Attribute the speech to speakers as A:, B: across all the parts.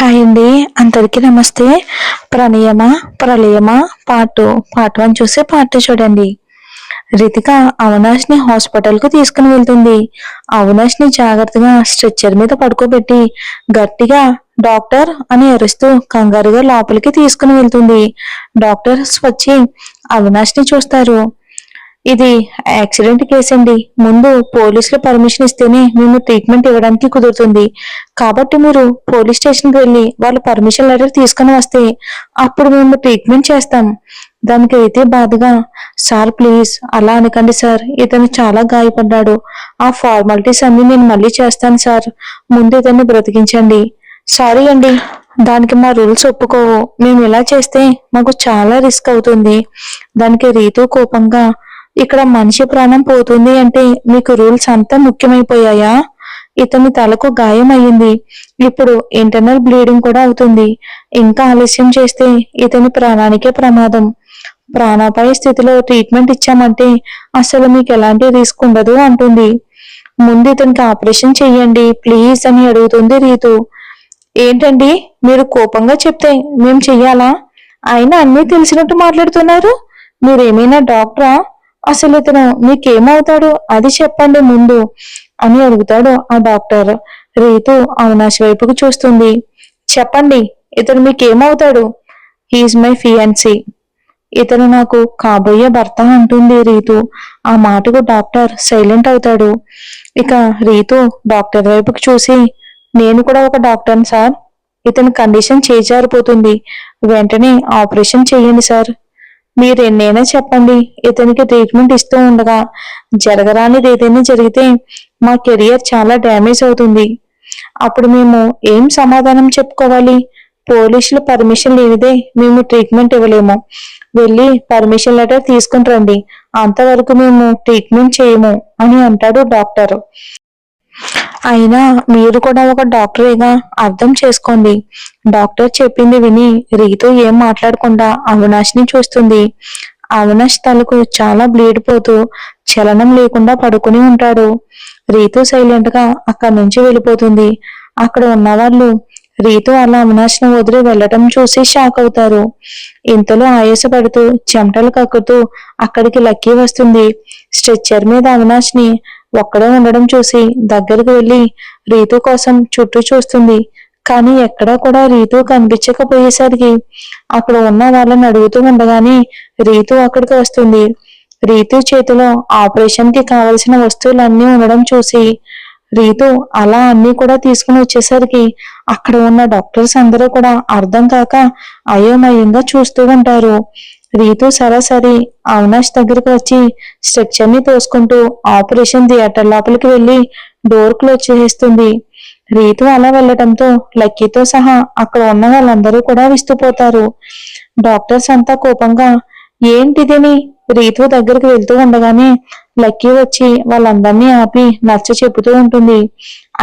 A: Hi అండి, అందరికీ నమస్తే. ప్రణయమ ప్రళయమ పార్ట్ 1 చూసి పార్ట్ 2 చూడండి. రితిక అవినాష్ ని హాస్పిటల్ కు తీసుకుని వెళ్తుంది. అవినాష్ ని జాగ్రత్తగా స్ట్రెచ్చర్ మీద పడుకోబెట్టి గట్టిగా డాక్టర్ అని అరుస్తూ కంగారుగా లోపలికి తీసుకుని వెళ్తుంది. డాక్టర్స్ వచ్చి అవినాష్ ని చూస్తారు. ఇది యాక్సిడెంట్ కేసు అండి. ముందు పోలీసులు పర్మిషన్ ఇస్తేనే మేము ట్రీట్మెంట్ ఇవ్వడానికి కుదురుతుంది. కాబట్టి మీరు పోలీస్ స్టేషన్కి వెళ్ళి వాళ్ళ పర్మిషన్ లెటర్ తీసుకుని వస్తే అప్పుడు మేము ట్రీట్మెంట్ చేస్తాం. దానికి అయితే బాధగా, సార్ ప్లీజ్ అలా అనకండి సార్, ఇతను చాలా గాయపడ్డాడు. ఆ ఫార్మాలిటీస్ అన్ని నేను మళ్ళీ చేస్తాను సార్, ముందు ఇతన్ని బ్రతికించండి. సారీ అండి, దానికి మా రూల్స్ ఒప్పుకోవు. మేము ఇలా చేస్తే మాకు చాలా రిస్క్ అవుతుంది. దానికి రీతు కోపంగా, ఇక్కడ మనిషి ప్రాణం పోతుంది అంటే మీకు రూల్స్ అంతా ముఖ్యమైపోయాయా? ఇతని తలకు గాయం అయ్యింది, ఇప్పుడు ఇంటర్నల్ బ్లీడింగ్ కూడా అవుతుంది. ఇంకా ఆలస్యం చేస్తే ఇతని ప్రాణానికే ప్రమాదం. ప్రాణాపాయ స్థితిలో ట్రీట్మెంట్ ఇచ్చామంటే అసలు మీకు ఎలాంటి రిస్క్ ఉండదు అంటుంది. ముందు ఇతనికి ఆపరేషన్ చెయ్యండి ప్లీజ్ అని అడుగుతుంది రీతు. ఏంటండి మీరు కోపంగా చెప్తే మేము చెయ్యాలా? అయినా అన్నీ తెలిసినట్టు మాట్లాడుతున్నారు. మీరేమైనా డాక్టరా? అసలు ఇతను మీకేమవుతాడు అది చెప్పండి ముందు అని అడుగుతాడు ఆ డాక్టర్. రీతు అవినాష్ వైపుకు చూస్తుంది. చెప్పండి, ఇతను మీకేమవుతాడు? He's my fiancee. ఇతను నాకు కాబోయే భర్త అంటుంది రీతు. ఆ మాటకు డాక్టర్ సైలెంట్ అవుతాడు. ఇక రీతు డాక్టర్ వైపుకు చూసి, నేను కూడా ఒక డాక్టర్ని సార్, ఇతని కండిషన్ చేజారిపోతుంది, వెంటనే ఆపరేషన్ చెయ్యండి సార్. మీరు ఎన్నైనా చెప్పండి, ఇతనికి ట్రీట్మెంట్ ఇస్తూ ఉండగా జరగరానిది ఏదైనా జరిగితే మా కెరియర్ చాలా డ్యామేజ్ అవుతుంది. అప్పుడు మేము ఏం సమాధానం చెప్పుకోవాలి? పోలీసులు పర్మిషన్ లేనిదే మేము ట్రీట్మెంట్ ఇవ్వలేము. వెళ్ళి పర్మిషన్ లెటర్ తీసుకుని రండి, అంతవరకు మేము ట్రీట్మెంట్ చేయము అని అంటాడు డాక్టర్. అయినా మీరు కూడా ఒక డాక్టరేగా, అర్థం చేసుకోండి. డాక్టర్ చెప్పింది విని రీతు ఏం మాట్లాడకుండా అవినాష్ ని చూస్తుంది. అవినాష్ తలకు చాలా బ్లీడ్ పోతూ చలనం లేకుండా పడుకుని ఉంటాడు. రీతు సైలెంట్ గా అక్కడి నుంచి వెళ్ళిపోతుంది. అక్కడ ఉన్నవాళ్ళు రీతు అలా అవినాష్ ను వదిలి వెళ్లటం చూసి షాక్ అవుతారు. ఇంతలో ఆయాసపడుతూ చెమటలు కక్కుతూ అక్కడికి లక్కీ వస్తుంది. స్ట్రెచ్చర్ మీద అవినాష్ ని ఒక్కడే ఉండడం చూసి దగ్గరకు వెళ్లి రీతు కోసం చుట్టూ చూస్తుంది. కానీ ఎక్కడా కూడా రీతు కనిపించకపోయేసరికి అక్కడ ఉన్న వాళ్ళని అడుగుతూ ఉండగానే రీతు అక్కడికి వస్తుంది. రీతు చేతిలో ఆపరేషన్ కి కావలసిన వస్తువులన్నీ ఉండడం చూసి రీతు అలా అన్ని కూడా తీసుకుని వచ్చేసరికి అక్కడ ఉన్న డాక్టర్స్ అందరూ కూడా అర్థం కాక అయోమయంగా చూస్తూ ఉంటారు. రీతు సరాసరి అవినాష్ దగ్గరికి వచ్చి స్ట్రెచ్చర్ ని తోసుకుంటూ ఆపరేషన్ థియేటర్ లోపలికి వెళ్లి డోర్ క్లోజ్ చేసేస్తుంది. రీతు అలా వెళ్లటంతో లక్కీతో సహా అక్కడ ఉన్న వాళ్ళందరూ కూడా విస్తుపోతారు. డాక్టర్స్ అంతా కోపంగా, ఏంటిదని రీతు దగ్గరికి వెళ్తూ ఉండగానే లక్కీ వచ్చి వాళ్ళందరినీ ఆపి నచ్చ చెబుతూ ఉంటుంది.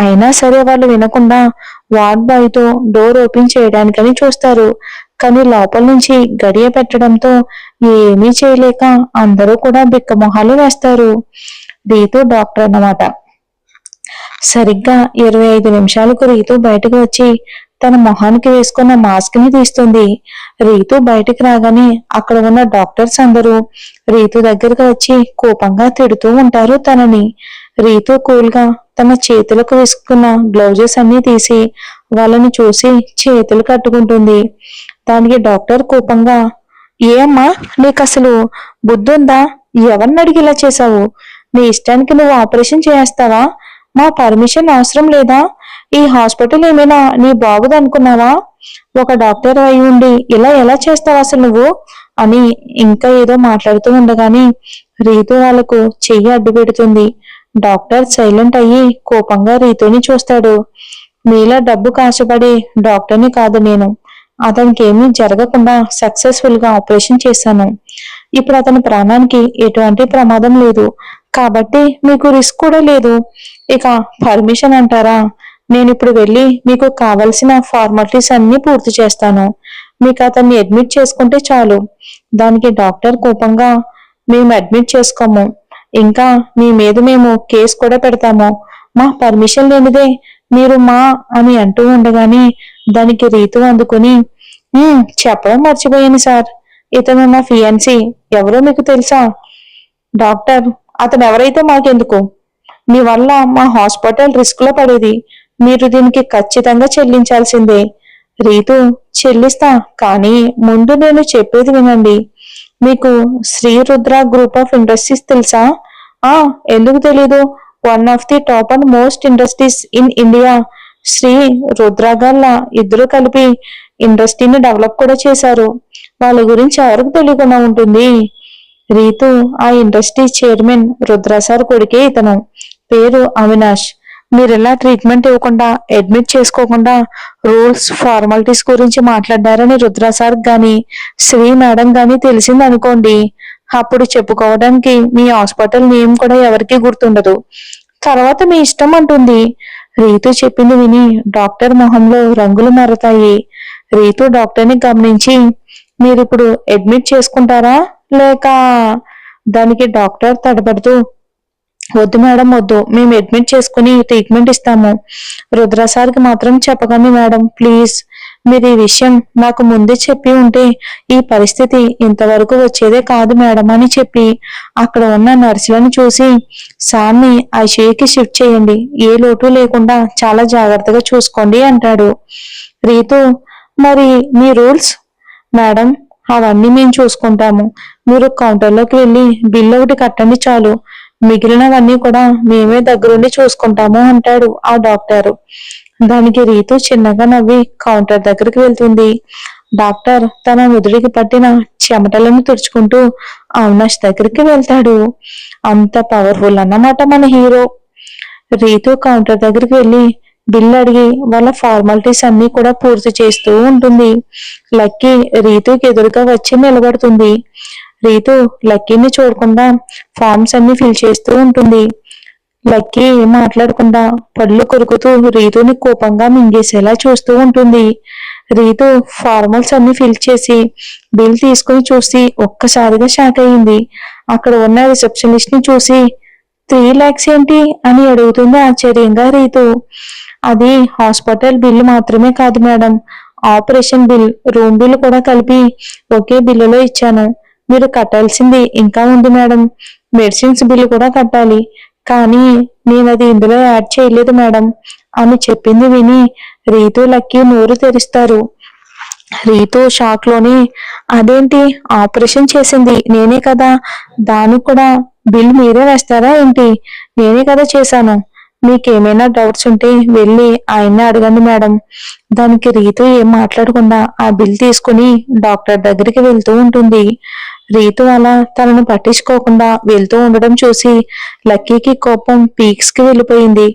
A: అయినా సరే వాళ్ళు వినకుండా వార్డ్ బాయ్ తో డోర్ ఓపెన్ చేయడానికని చూస్తారు. కానీ లోపల నుంచి గడియ పెట్టడంతో ఏమీ చేయలేక అందరూ కూడా బిక్కమొహాలు వేస్తారు. రీతు డాక్టర్ అన్నమాట. సరిగ్గా 25 నిమిషాలకు రీతు బయటకు వచ్చి తన మొహానికి వేసుకున్న మాస్క్ ని తీస్తుంది. రీతు బయటికి రాగానే అక్కడ ఉన్న డాక్టర్స్ అందరూ రీతు దగ్గరకు వచ్చి కోపంగా తిడుతూ ఉంటారు తనని. రీతు కూల్ గా తన చేతులకు వేసుకున్న గ్లౌజెస్ అన్ని తీసి వాళ్ళని చూసి చేతులు కట్టుకుంటుంది. దానికి డాక్టర్ కోపంగా, ఏమ్మా నీకు అసలు బుద్ధుందా? ఎవరిని అడిగి ఇలా చేశావు? నీ ఇష్టానికి నువ్వు ఆపరేషన్ చేస్తావా? మా పర్మిషన్ అవసరం లేదా? ఈ హాస్పిటల్ ఏమైనా నీ బాగుది అనుకున్నావా? ఒక డాక్టర్ అయి ఉండి ఇలా ఎలా చేస్తావు అసలు నువ్వు అని ఇంకా ఏదో మాట్లాడుతూ ఉండగానే రీతు వాళ్ళకు చెయ్యి అడ్డు పెడుతుంది. డాక్టర్ సైలెంట్ అయ్యి కోపంగా రీతుని చూస్తాడు. మీలా డబ్బు కాశపడే డాక్టర్ని కాదు నేను. అతనికి ఏమీ జరగకుండా సక్సెస్ఫుల్ గా ఆపరేషన్ చేశాను. ఇప్పుడు అతని ప్రాణానికి ఎటువంటి ప్రమాదం లేదు, కాబట్టి మీకు రిస్క్ కూడా లేదు. ఇక పర్మిషన్ అంటారా? నేను ఇప్పుడు వెళ్ళి మీకు కావలసిన ఫార్మాలిటీస్ అన్ని పూర్తి చేస్తాను. మీకు అతన్ని అడ్మిట్ చేసుకుంటే చాలు. దానికి డాక్టర్ కోపంగా, మేము అడ్మిట్ చేసుకోము, ఇంకా మీ మీద మేము కేసు కూడా పెడతాము. మా పర్మిషన్ లేనిదే మీరు మా అని అంటూ ఉండగానే దానికి రీతు అందుకుని, చెప్పడం మర్చిపోయాను సార్. ఇతను నా ఫియాన్సీ. ఎవరో మీకు తెలుసా? డాక్టర్, అతను ఎవరైతే మాకెందుకు? మీ వల్ల మా హాస్పిటల్ రిస్క్ లో పడేది. మీరు దీనికి ఖచ్చితంగా చెల్లించాల్సిందే. రీతు, చెల్లిస్తా, కానీ ముందు నేను చెప్పేది వినండి. మీకు Shri Rudra group of industries తెలుసా? ఆ, ఎందుకు తెలీదు? One of the top and most industries in India. Shri Rudra Galla ఇద్దరు కలిపి ఇండస్ట్రీని డెవలప్ కూడా చేశారు. వాళ్ళ గురించి ఎవరికి తెలియకుండా ఉంటుంది? రీతు, ఆ ఇండస్ట్రీ చైర్మన్ రుద్ర సార్ కొడుకే ఇతను. పేరు అవినాష్. మీరు ఇలా ట్రీట్మెంట్ ఇవ్వకుండా, అడ్మిట్ చేసుకోకుండా రూల్స్ ఫార్మాలిటీస్ గురించి మాట్లాడారని రుద్ర సార్ గాని శ్రీ మేడం గాని తెలిసింది అనుకోండి, అప్పుడు చెప్పుకోవడానికి మీ హాస్పిటల్ నేమ్ కూడా ఎవరికీ గుర్తుండదు. తర్వాత మీ ఇష్టం అంటుంది. రీతు చెప్పింది విని డాక్టర్ మొహంలో రంగులు మారతాయి. రీతు డాక్టర్ని గమనించి, మీరిప్పుడు అడ్మిట్ చేసుకుంటారా లేక? దానికి డాక్టర్ తడబడుతూ, వద్దు మేడం, వద్దు, మేము అడ్మిట్ చేసుకుని ట్రీట్మెంట్ ఇస్తాము. రుద్ర సార్కి మాత్రం చెప్పకండి మేడం, ప్లీజ్. మీరు ఈ విషయం నాకు ముందే చెప్పి ఉంటే ఈ పరిస్థితి ఇంతవరకు వచ్చేదే కాదు మేడం అని చెప్పి అక్కడ ఉన్న నర్సులను చూసి, సార్ని ఐసీయూకి షిఫ్ట్ చేయండి, ఏ లోటు లేకుండా చాలా జాగ్రత్తగా చూసుకోండి అంటాడు. రీతు, మరి మీ రూల్స్? మేడం, అవన్నీ మేము చూసుకుంటాము. మీరు కౌంటర్లోకి వెళ్ళి బిల్లు ఒకటి కట్టండి చాలు, మిగిలినవన్నీ కూడా మేమే దగ్గరుండి చూసుకుంటాము అంటాడు ఆ డాక్టర్. దానికి రీతు చిన్నగా నవ్వి కౌంటర్ దగ్గరికి వెళ్తుంది. డాక్టర్ తన నుదుడికి పట్టిన చెమటలను తుడుచుకుంటూ అవినాష్ దగ్గరికి వెళ్తాడు. అంత పవర్ఫుల్ అన్నమాట మన హీరో. రీతు కౌంటర్ దగ్గరికి వెళ్ళి బిల్ అడిగి వాళ్ళ ఫార్మాలిటీస్ అన్ని కూడా పూర్తి చేస్తూ ఉంటుంది. లక్కీ రీతుకి ఎదురుగా వచ్చి నిలబడుతుంది. రీతు లక్కీని చూడకుండా ఫామ్స్ అన్ని ఫిల్ చేస్తూ ఉంటుంది. లక్కీ మాట్లాడకుండా పళ్ళు కొరుకుతూ రీతుని కోపంగా మింగేసేలా చూస్తూ ఉంటుంది. రీతు ఫార్మల్స్ అన్ని ఫిల్ చేసి బిల్ తీసుకుని చూసి ఒక్కసారిగా షాక్ అయింది. అక్కడ ఉన్న రిసెప్షనిస్ట్ ని చూసి, 3 lakhs ఏంటి అని అడుగుతుంది ఆశ్చర్యంగా రీతు. అది హాస్పిటల్ బిల్ మాత్రమే కాదు madam, operation bill, room bill కూడా కలిపి ఒకే బిల్లులో ఇచ్చాను. మీరు కట్టాల్సింది ఇంకా ఉంది మేడం. మెడిసిన్స్ బిల్లు కూడా కట్టాలి, కానీ నేను అది ఇందులో యాడ్ చేయలేదు మేడం అని చెప్పింది విని రీతు లక్కీ నోరు తెరుస్తారు. రీతు షాక్ లోని, అదేంటి, ఆపరేషన్ చేసింది నేనే కదా, దానికి కూడా బిల్ మీరే వేస్తారా ఏంటి? నేనే కదా చేశాను. మీకేమైనా డౌట్స్ ఉంటే వెళ్ళి ఆయన్ని అడగండి మేడం. దానికి రీతు ఏం మాట్లాడకుండా ఆ బిల్ తీసుకుని డాక్టర్ దగ్గరికి వెళ్తూ ఉంటుంది. రీతు అలా తనను పట్టించుకోకుండా వెళ్తూ ఉండడం చూసి లక్కీకి కోపం పీక్స్ కి వెళ్ళిపోయింది.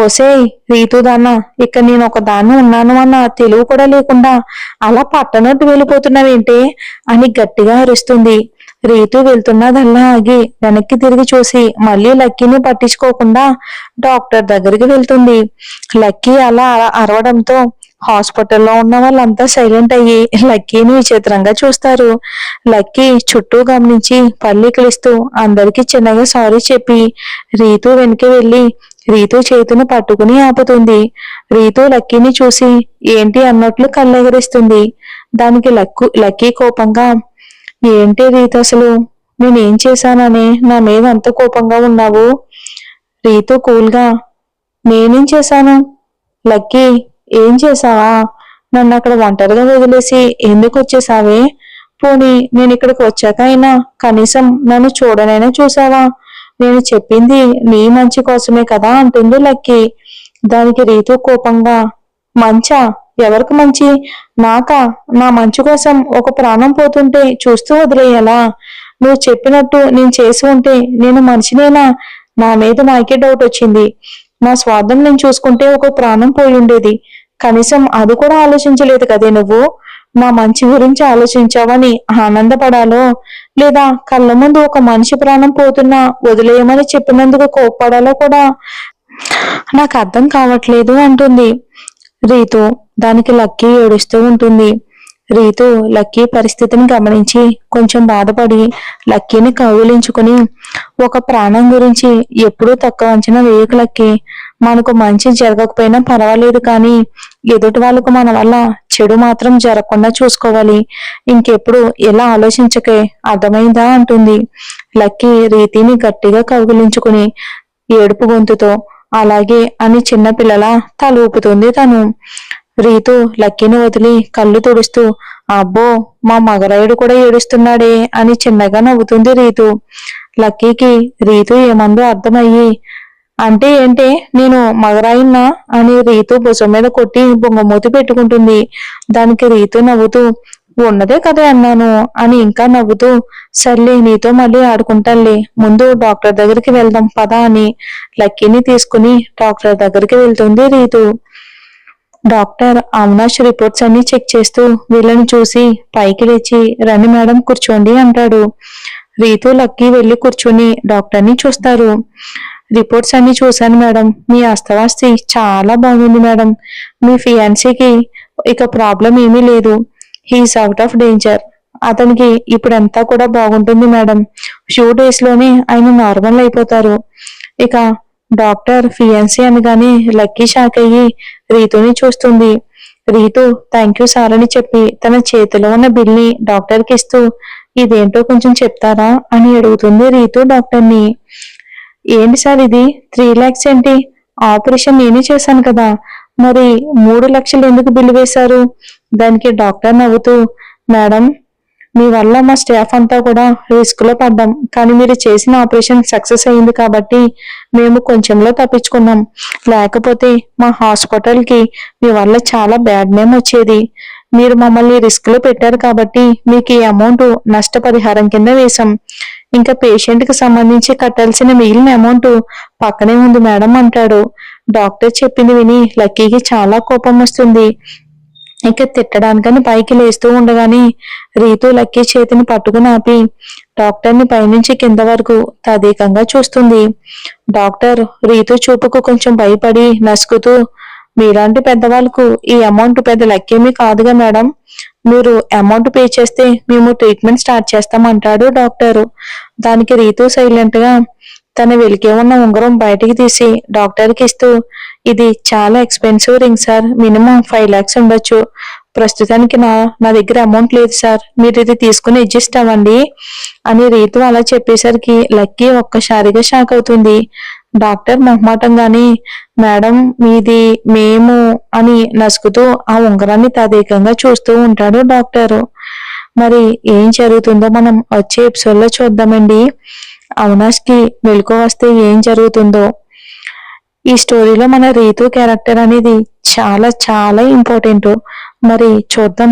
A: ఓసేయ్ రీతు దాన్న, ఇక నేను ఒక దాన్ని ఉన్నాను అన్న తెలివి కూడా లేకుండా అలా పట్టనట్టు వెళ్ళిపోతున్నావేంటే అని గట్టిగా అరుస్తుంది. రీతు వెళ్తున్నదల్లా ఆగి వెనక్కి తిరిగి చూసి మళ్ళీ లక్కీని పట్టించుకోకుండా డాక్టర్ దగ్గరికి వెళ్తుంది. లక్కీ అలా అరవడంతో హాస్పిటల్లో ఉన్న వాళ్ళంతా సైలెంట్ అయ్యి లక్కీని విచిత్రంగా చూస్తారు. లక్కీ చుట్టూ గమనించి పల్లికిలిస్తూ అందరికీ చిన్నగా సారీ చెప్పి రీతు వెనక్కి వెళ్ళి రీతు చేతిని పట్టుకుని ఆపుతుంది. రీతు లక్కీని చూసి ఏంటి అన్నట్లు కళ్ళెగరిస్తుంది. దానికి లక్కీ కోపంగా, ఏంటి రీతు, అసలు నేనేం చేశానని నా మీద అంత కోపంగా ఉన్నావు? రీతు కూల్గా, నేనేం చేశాను? లక్కీ, ఏం చేశావా? నన్ను అక్కడ ఒంటరిగా వదిలేసి ఎందుకు వచ్చేసావే? పోనీ నేను ఇక్కడికి వచ్చాక అయినా కనీసం నన్ను చూడనైనా చూసావా? నేను చెప్పింది నీ మంచి కోసమే కదా అంటుంది లక్కీ. దానికి రీతు కోపంగా, మంచా? ఎవరికి మంచి? నాకా? నా మంచి కోసం ఒక ప్రాణం పోతుంటే చూస్తూ వదిలేయాలా? నువ్వు చెప్పినట్టు నేను చేసి ఉంటే నేను మనిషినేనా? నా మీద నాకే డౌట్ వచ్చింది. నా స్వార్థం నేను చూసుకుంటే ఒక ప్రాణం పోయి ఉండేది. కనీసం అది కూడా ఆలోచించలేదు కదే నువ్వు. నా మంచి గురించి ఆలోచించావని ఆనందపడాలో, లేదా కళ్ళ ముందు ఒక మనిషి ప్రాణం పోతున్నా వదిలేయమని చెప్పినందుకు కోప్పడాలో కూడా నాకు అర్థం కావట్లేదు అంటుంది రీతు. దానికి లక్కీ ఏడుస్తూ ఉంటుంది. రీతు లక్కీ పరిస్థితిని గమనించి కొంచెం బాధపడి లక్కీని కౌగిలించుకుని, ఒక ప్రాణం గురించి ఎప్పుడూ తక్కువ అంచనా వేయకు లక్కీ. మనకు మంచి జరగకపోయినా పర్వాలేదు, కానీ ఎదుటి వాళ్ళకు మన వల్ల చెడు మాత్రం జరగకుండా చూసుకోవాలి. ఇంకెప్పుడు ఎలా ఆలోచించకే, అర్థమైందా అంటుంది. లక్కీ రీతిని గట్టిగా కౌగిలించుకుని ఏడుపు గొంతుతో అలాగే అని చిన్నపిల్లల తల ఊపుతుంది తను. రీతు లక్కీని వదిలి కళ్ళు తుడుస్తూ అబ్బో మా మగరాయుడు కూడా ఏడుస్తున్నాడే అని చిన్నగా నవ్వుతుంది రీతు. లక్కీకి రీతు ఏమందో అర్థమయ్యి అంటే ఏంటే నేను మగరాయిన్నా అని రీతు భుజం మీద కొట్టి బొంగమూతి పెట్టుకుంటుంది. దానికి రీతు నవ్వుతూ ఉన్నదే కదా అన్నాను అని ఇంకా నవ్వుతూ సర్లే నీతో మళ్ళీ ఆడుకుంటానులే, ముందు డాక్టర్ దగ్గరికి వెళ్దాం పదా అని లక్కీని తీసుకుని డాక్టర్ దగ్గరికి వెళ్తుంది రీతు. డాక్టర్ అవినాష్ రిపోర్ట్స్ అన్ని చెక్ చేస్తూ వీళ్ళని చూసి పైకి లేచి రండి మేడం కూర్చోండి అంటాడు. రీతు లక్కీ వెళ్లి కూర్చుని డాక్టర్ని చూస్తారు. రిపోర్ట్స్ అన్ని చూశాను మేడం, మీ అస్తవాస్తి చాలా బాగుంది మేడం. మీ ఫియాన్సీకి ఇక ప్రాబ్లం ఏమీ లేదు, హీఈస్ అవుట్ ఆఫ్ డేంజర్. అతనికి ఇప్పుడంతా కూడా బాగుంటుంది మేడం, ఫ్యూ డేస్ లోనే ఆయన నార్మల్ అయిపోతారు. ఇక డాక్టర్ ఫియాన్సీ అనగానే లక్కీ షాక్ అయ్యి రీతుని చూస్తుంది. రీతు థ్యాంక్ యూ సార్ అని చెప్పి తన చేతిలో ఉన్న బిల్ని డాక్టర్కి ఇస్తూ ఇదేంటో కొంచెం చెప్తారా అని అడుగుతుంది రీతు డాక్టర్ని. ఏంటి సార్ ఇది 3 lakhs ఏంటి? ఆపరేషన్ నేనే చేశాను కదా, మరి 3 లక్షలు ఎందుకు బిల్లు వేశారు? దానికి డాక్టర్ నవ్వుతూ మేడం మీ వల్ల మా స్టాఫ్ అంతా కూడా రిస్క్ లో పడ్డాం, కానీ మీరు చేసిన ఆపరేషన్ సక్సెస్ అయింది కాబట్టి మేము కొంచెంలో తప్పించుకున్నాం, లేకపోతే మా హాస్పిటల్ కి మీ వల్ల చాలా బ్యాడ్ నేమ్ వచ్చేది. మీరు మమ్మల్ని రిస్క్ లో పెట్టారు కాబట్టి మీకు ఈ అమౌంట్ నష్టపరిహారం కింద వేశాం. ఇంకా పేషెంట్ కి సంబంధించి కట్టాల్సిన మిగిలిన అమౌంట్ పక్కనే ఉంది మేడం అంటాడు. డాక్టర్ చెప్పింది విని లక్కీకి చాలా కోపం వస్తుంది. ఇక తిట్టడానికని పైకి లేస్తూ ఉండగానే రీతు లక్కీ చేతిని పట్టుకుని ఆపి డాక్టర్ని పైనుంచి కింద వరకు తదేకంగా చూస్తుంది. డాక్టర్ రీతు చూపుకు కొంచెం భయపడి నసుకుతూ మీలాంటి పెద్దవాళ్ళకు ఈ అమౌంట్ పెద్ద లక్కేమీ కాదుగా మేడం, మీరు అమౌంట్ పే చేస్తే మేము ట్రీట్మెంట్ స్టార్ట్ చేస్తామంటాడు డాక్టరు. దానికి రీతు సైలెంట్ గా తన వెలికే ఉన్న ఉంగరం బయటికి తీసి డాక్టర్కి ఇస్తూ ఇది చాలా expensive ring sir, minimum 5 lakhs ఉండొచ్చు. ప్రస్తుతానికి నా దగ్గర అమౌంట్ లేదు సార్, మీరు ఇది తీసుకుని అడ్జస్ట్ అవ్వండి అని రీతు అలా చెప్పేసరికి లక్కీ ఒక్కసారిగా షాక్ అవుతుంది. డాక్టర్ మొహమాటంగానే మేడం మీది మేము అని నసుకుతూ ఆ ఉంగరాన్ని తదేకంగా చూస్తూ ఉంటాడు డాక్టరు. మరి ఏం జరుగుతుందో మనం వచ్చే ఎపిసోడ్ లో చూద్దామండి. అవినాష్ కి మెలకువ వస్తే ఏం జరుగుతుందో. ఈ స్టోరీలో మన రీతు క్యారెక్టర్ అనేది చాలా చాలా ఇంపార్టెంట్. మరి చూద్దాం.